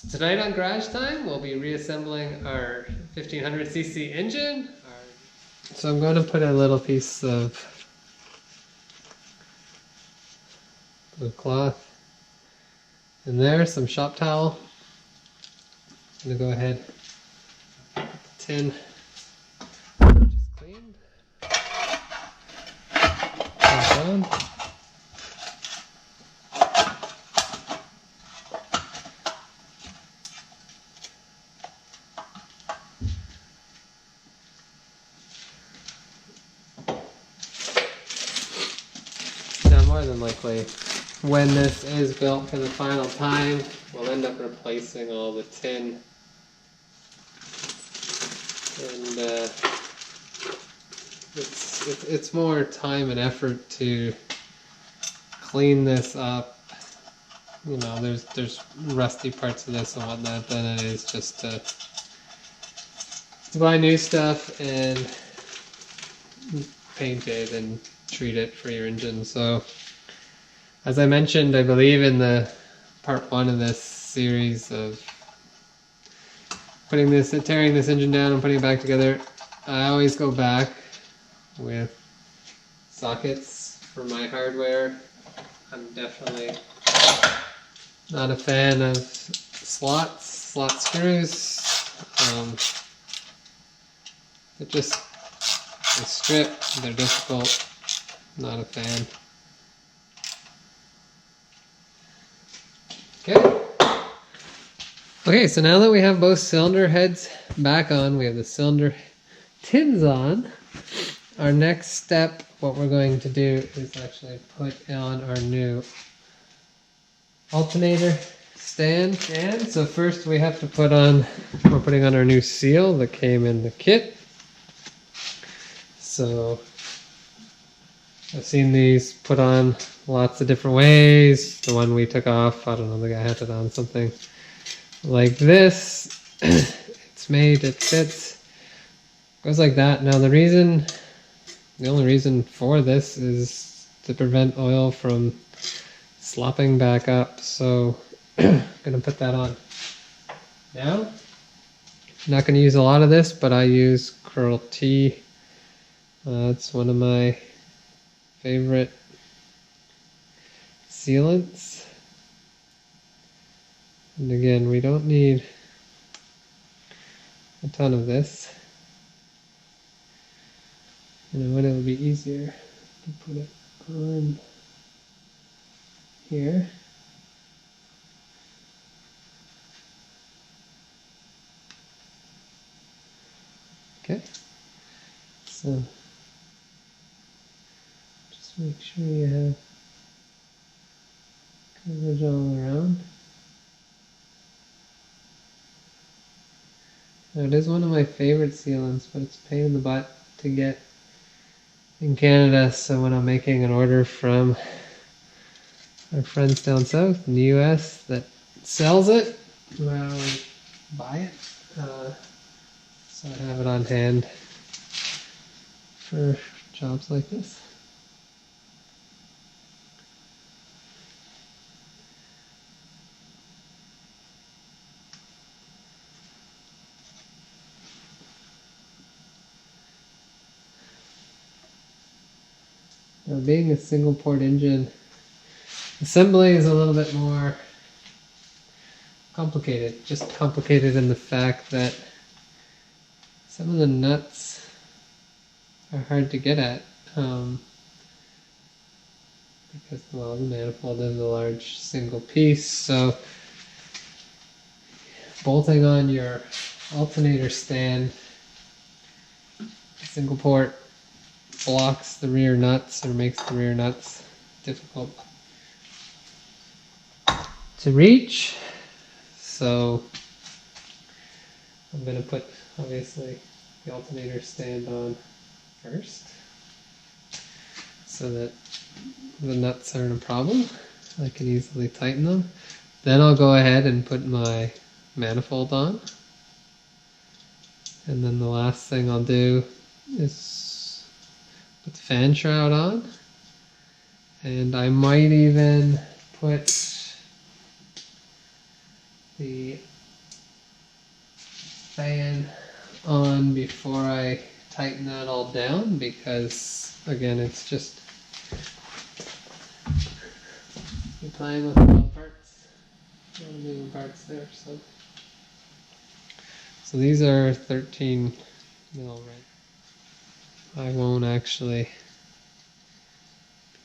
Tonight on Garage Time, we'll be reassembling our 1500cc engine. So I'm going to put a little piece of blue cloth in there, some shop towel. I'm going to go ahead, put the tin just cleaned, put it on. Now, more than likely, when this is built for the final time, we'll end up replacing all the tin. And it's more time and effort to clean this up. You know, there's rusty parts of this and whatnot than it is just to buy new stuff and paint it and treat it for your engine. So, as I mentioned, I believe in the part 1 of this series of tearing this engine down and putting it back together, I always go back with sockets for my hardware. I'm definitely not a fan of slot screws. They strip, they're difficult, not a fan. Okay, so now that we have both cylinder heads back on, we have the cylinder tins on, our next step, what we're going to do is actually put on our new alternator stand. And so first we have to we're putting on our new seal that came in the kit. So I've seen these put on lots of different ways. The one we took off, I don't know, the guy had it on something like this. It's made, it fits, goes like that. Now the only reason for this is to prevent oil from slopping back up. So I'm gonna put that on now. I'm not gonna use a lot of this, but I use Curl T. It's one of my favorite sealants. And again, we don't need a ton of this. And when it would be easier to put it on here. Okay, so just make sure you have coverage all around. Now it is one of my favorite sealants, but it's a pain in the butt to get in Canada, so when I'm making an order from our friends down south in the US that sells it, I always buy it. So I have it on hand for jobs like this. Now, being a single port engine, assembly is a little bit more complicated. Just complicated in the fact that some of the nuts are hard to get at. Because, well, the manifold is a large single piece, so bolting on your alternator stand, single port, blocks the rear nuts or makes the rear nuts difficult to reach. So I'm going to put, obviously, the alternator stand on first so that the nuts aren't a problem. I can easily tighten them. Then I'll go ahead and put my manifold on. And then the last thing I'll do is put the fan shroud on. And I might even put the fan on before I tighten that all down, because again, it's just you're playing with a lot of parts, a lot of moving parts there. So these are 13 mil right. I won't actually be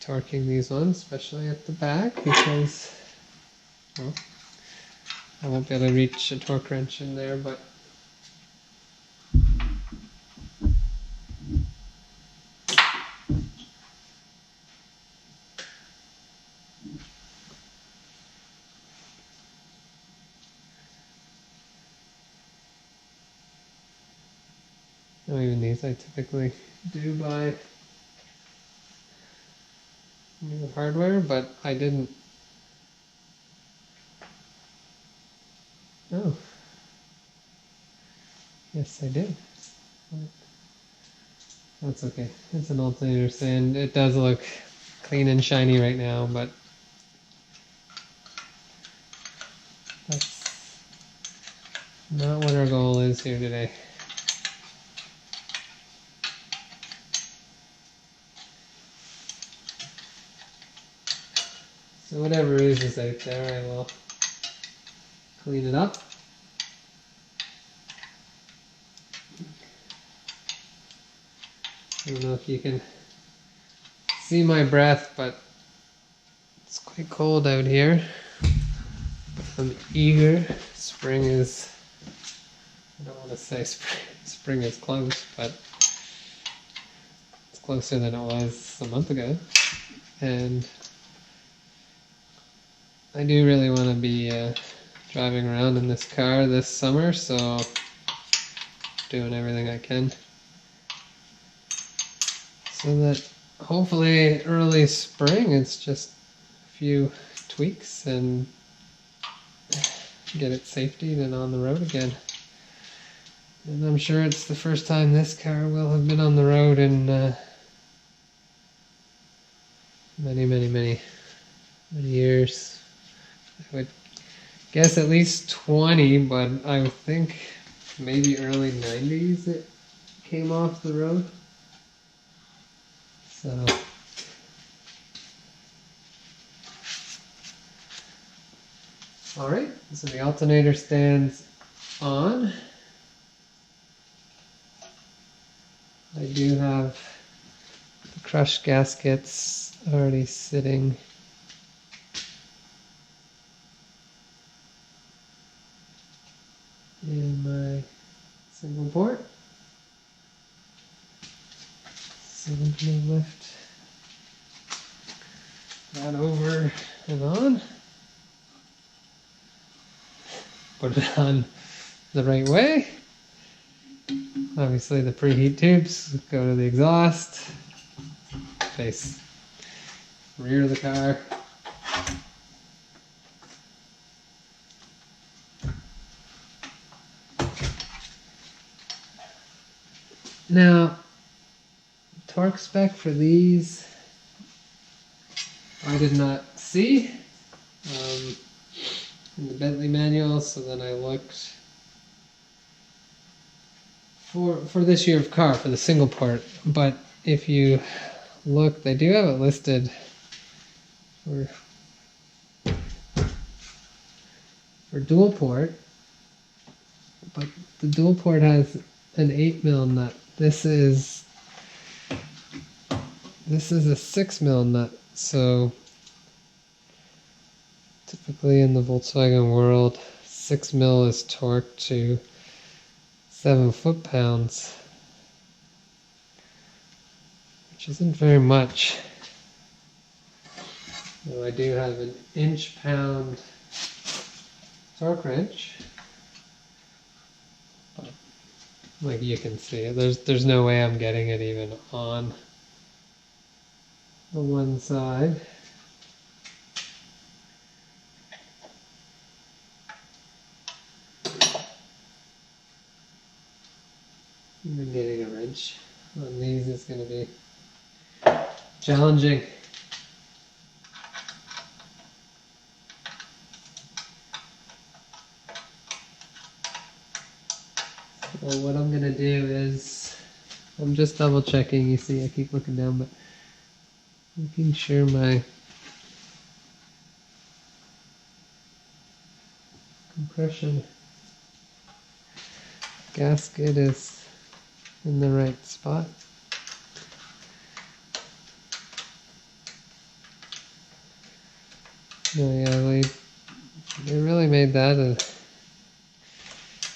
torquing these ones, especially at the back, because well, I won't be able to reach a torque wrench in there, but no, even these I typically do buy new hardware, but I didn't. Oh, yes, I did. That's okay. It's an alternator sand. It does look clean and shiny right now, but that's not what our goal is here today. So whatever is out there, I will clean it up. I don't know if you can see my breath, but it's quite cold out here. I'm eager. Spring is, I don't want to say spring is close, but it's closer than it was a month ago. And I do really want to be driving around in this car this summer, so doing everything I can so that hopefully early spring it's just a few tweaks and get it safety and on the road again. And I'm sure it's the first time this car will have been on the road in many years. I would guess at least 20, but I would think maybe early 90s it came off the road. So alright, so the alternator stands on. I do have the crushed gaskets already sitting in my single port. 7 mil lift that over and on. Put it on the right way. Obviously the preheat tubes go to the exhaust, face rear of the car. Now, torque spec for these I did not see in the Bentley manual, so then I looked for this year of car for the single port. But if you look, they do have it listed for dual port, but the dual port has an 8 mil nut. This is a 6 mil nut. So typically in the Volkswagen world, 6 mil is torqued to 7 foot-pounds, which isn't very much. Though I do have an inch-pound torque wrench, but like you can see, there's no way I'm getting it even on the one side. Even getting a wrench on these is going to be challenging. Well, what I'm gonna do is, I'm just double checking, you see I keep looking down, but making sure my compression gasket is in the right spot. No, yeah, they really made that a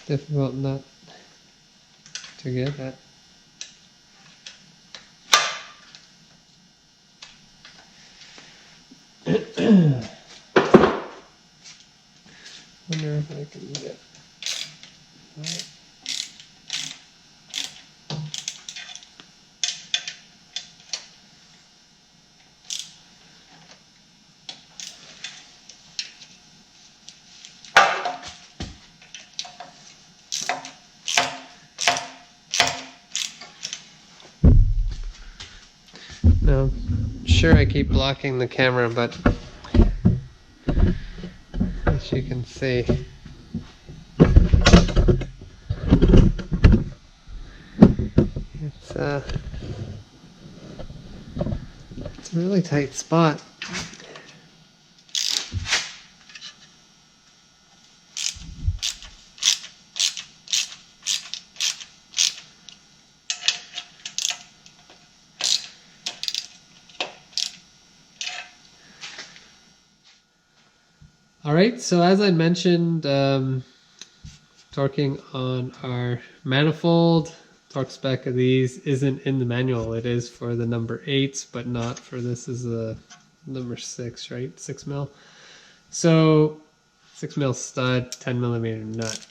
difficult nut to get at. Wonder if I can get that. Now, sure I keep blocking the camera, but as you can see, it's a really tight spot. Alright, so as I mentioned, torquing on our manifold, torque spec of these isn't in the manual. It is for the number 8s, but not for this is the number 6, right? 6 mil. So 6 mil stud, 10 millimeter nut.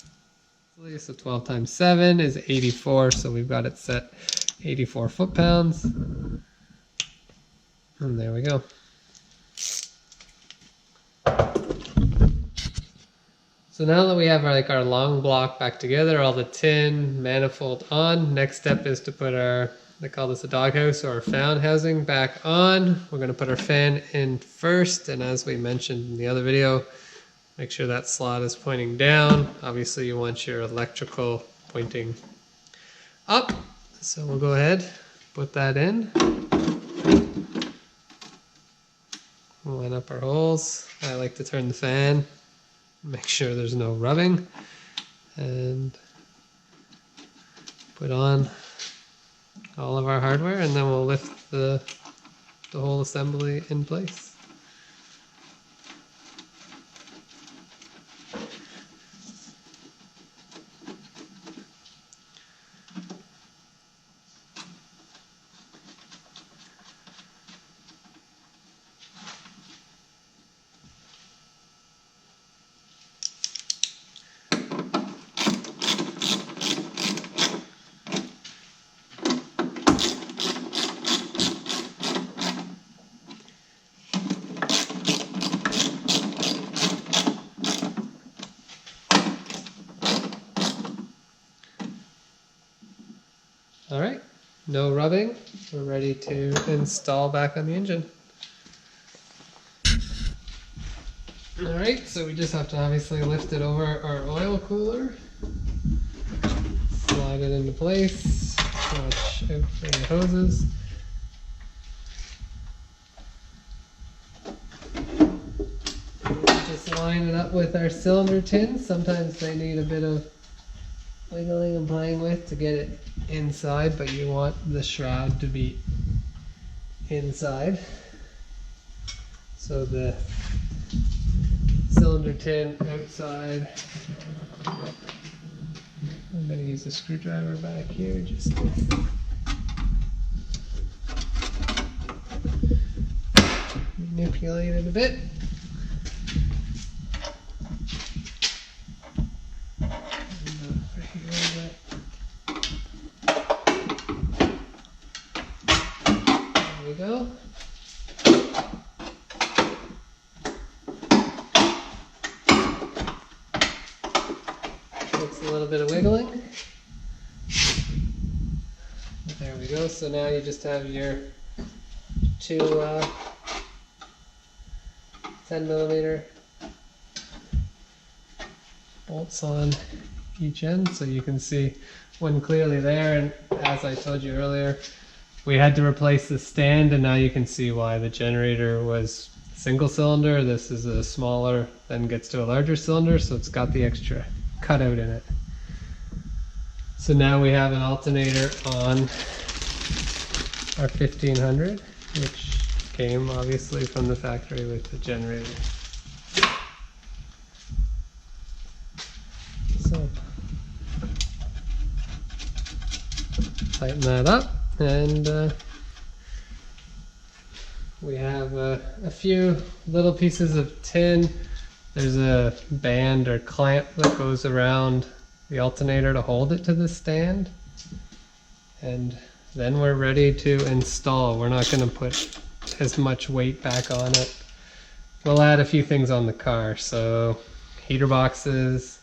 So 12 times 7 is 84, so we've got it set 84 foot-pounds. And there we go. So now that we have our long block back together, all the tin, manifold on, next step is to put our, they call this a doghouse or fan housing, back on. We're going to put our fan in first, and as we mentioned in the other video, make sure that slot is pointing down. Obviously you want your electrical pointing up. So we'll go ahead, put that in. We'll line up our holes. I like to turn the fan. Make sure there's no rubbing, and put on all of our hardware, and then we'll lift the whole assembly in place. All right, no rubbing. We're ready to install back on the engine. All right, so we just have to obviously lift it over our oil cooler, slide it into place, watch out for the hoses. Just line it up with our cylinder tins. Sometimes they need a bit of wiggling and playing with to get it inside, but you want the shroud to be inside. So the cylinder tin outside. I'm going to use a screwdriver back here just to manipulate it a bit. There we go. Takes a little bit of wiggling. There we go. So now you just have your two 10mm bolts on each end so you can see one clearly there. And as I told you earlier, we had to replace the stand, and now you can see why. The generator was single cylinder. This is a smaller, then gets to a larger cylinder, so it's got the extra cutout in it. So now we have an alternator on our 1500, which came obviously from the factory with the generator. So tighten that up, and we have a few little pieces of tin. There's a band or clamp that goes around the alternator to hold it to the stand, and then we're ready to install. We're not going to put as much weight back on it. We'll add a few things on the car, so heater boxes,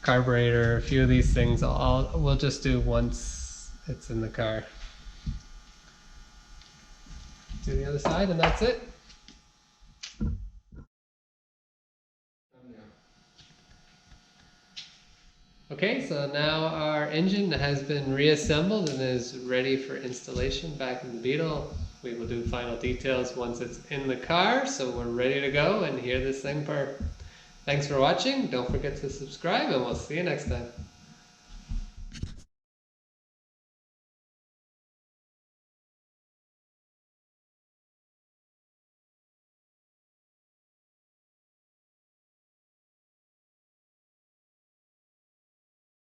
carburetor, a few of these things we'll just do once it's in the car. Do the other side, and that's it. Okay, so now our engine has been reassembled and is ready for installation back in the Beetle. We will do final details once it's in the car, so we're ready to go and hear this thing purr. Thanks for watching. Don't forget to subscribe, and we'll see you next time.